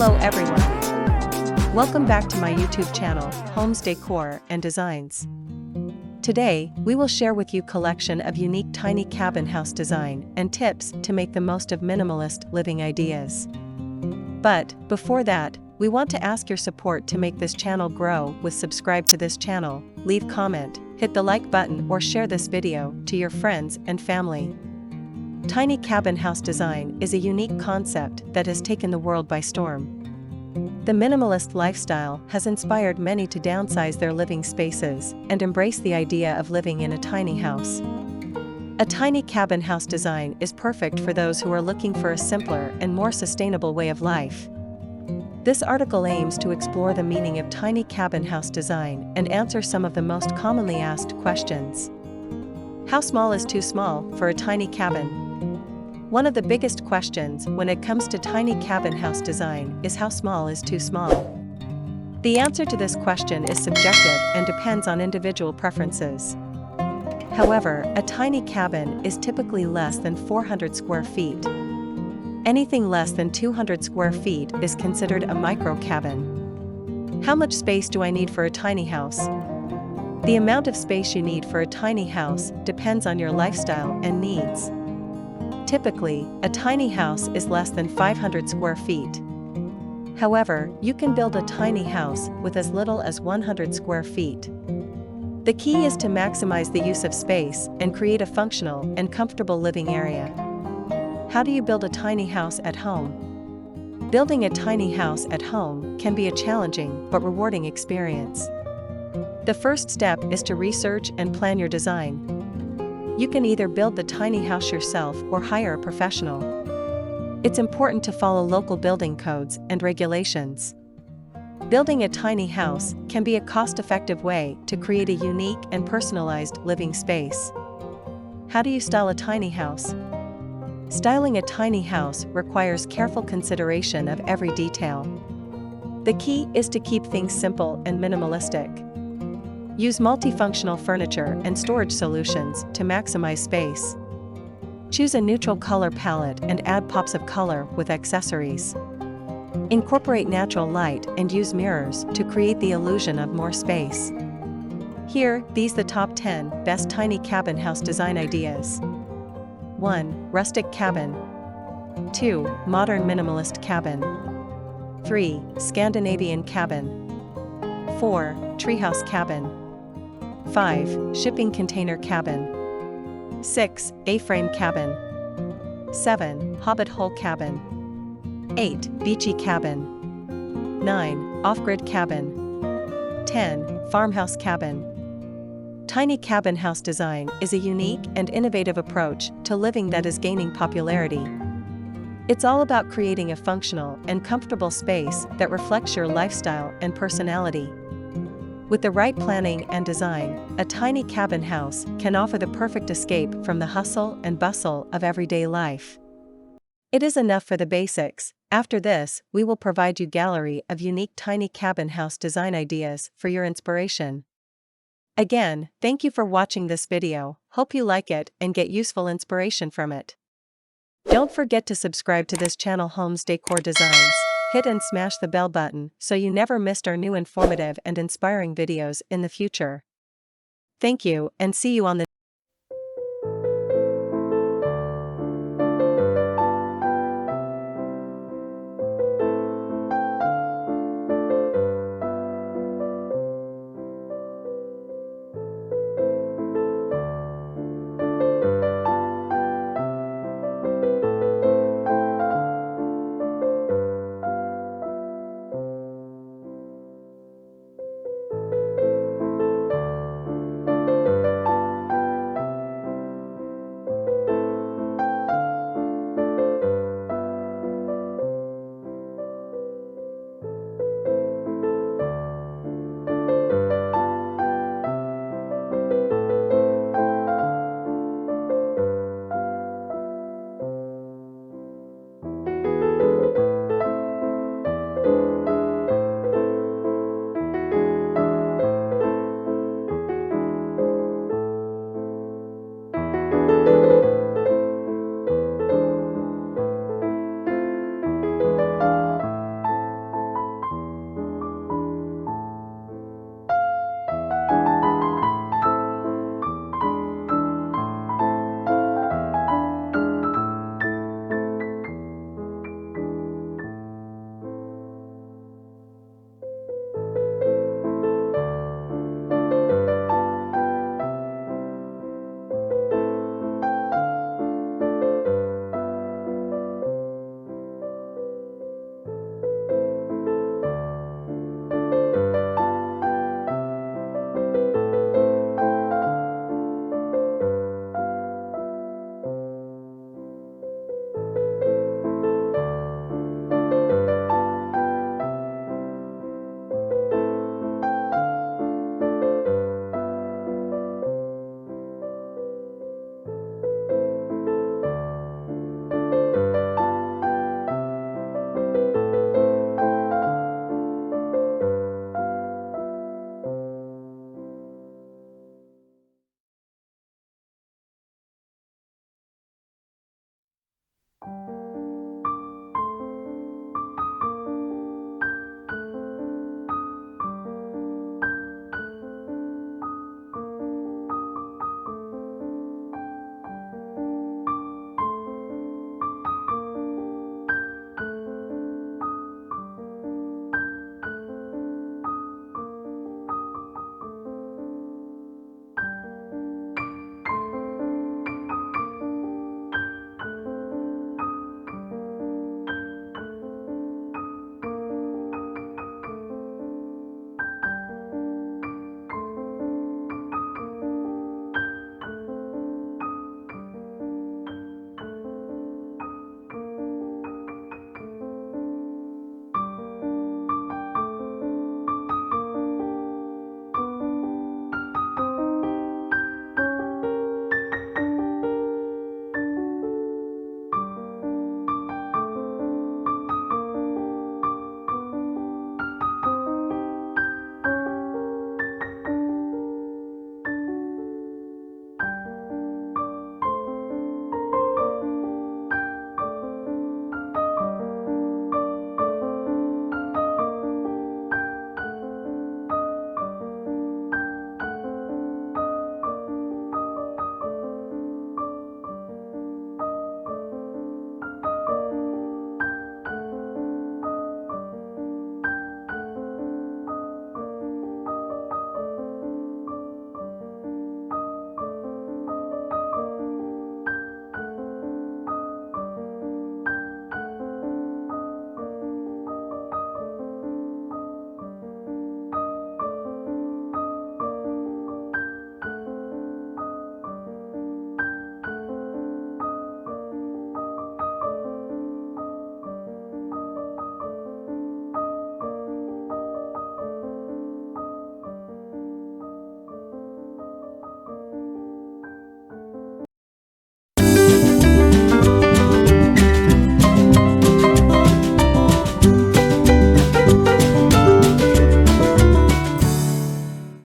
Hello everyone. Welcome back to my YouTube channel, Homes Decor and Designs. Today, we will share with you collection of unique tiny cabin house design and tips to make the most of minimalist living ideas. But, before that, we want to ask your support to make this channel grow with subscribe to this channel, leave comment, hit the like button or share this video to your friends and family. Tiny cabin house design is a unique concept that has taken the world by storm. The minimalist lifestyle has inspired many to downsize their living spaces and embrace the idea of living in a tiny house. A tiny cabin house design is perfect for those who are looking for a simpler and more sustainable way of life. This article aims to explore the meaning of tiny cabin house design and answer some of the most commonly asked questions. How small is too small for a tiny cabin? One of the biggest questions when it comes to tiny cabin house design is how small is too small? The answer to this question is subjective and depends on individual preferences. However, a tiny cabin is typically less than 400 square feet. Anything less than 200 square feet is considered a micro cabin. How much space do I need for a tiny house? The amount of space you need for a tiny house depends on your lifestyle and needs. Typically, a tiny house is less than 500 square feet. However, you can build a tiny house with as little as 100 square feet. The key is to maximize the use of space and create a functional and comfortable living area. How do you build a tiny house at home? Building a tiny house at home can be a challenging but rewarding experience. The first step is to research and plan your design. You can either build the tiny house yourself or hire a professional. It's important to follow local building codes and regulations. Building a tiny house can be a cost-effective way to create a unique and personalized living space. How do you style a tiny house? Styling a tiny house requires careful consideration of every detail. The key is to keep things simple and minimalistic. Use multifunctional furniture and storage solutions to maximize space. Choose a neutral color palette and add pops of color with accessories. Incorporate natural light and use mirrors to create the illusion of more space. Here, these the top 10 best tiny cabin house design ideas. 1. Rustic cabin. 2. Modern minimalist cabin. 3. Scandinavian cabin. 4. Treehouse cabin. 5. Shipping container cabin. 6. A-frame cabin. 7. Hobbit hole cabin. 8. Beachy cabin. 9. Off-grid cabin. 10. Farmhouse cabin. Tiny cabin house design is a unique and innovative approach to living that is gaining popularity. It's all about creating a functional and comfortable space that reflects your lifestyle and personality. With the right planning and design, a tiny cabin house can offer the perfect escape from the hustle and bustle of everyday life. It is enough for the basics. After this, we will provide you a gallery of unique tiny cabin house design ideas for your inspiration. Again, thank you for watching this video. Hope you like it and get useful inspiration from it. Don't forget to subscribe to this channel, Homes Decor Designs. Hit and smash the bell button so you never missed our new informative and inspiring videos in the future. Thank you and see you on the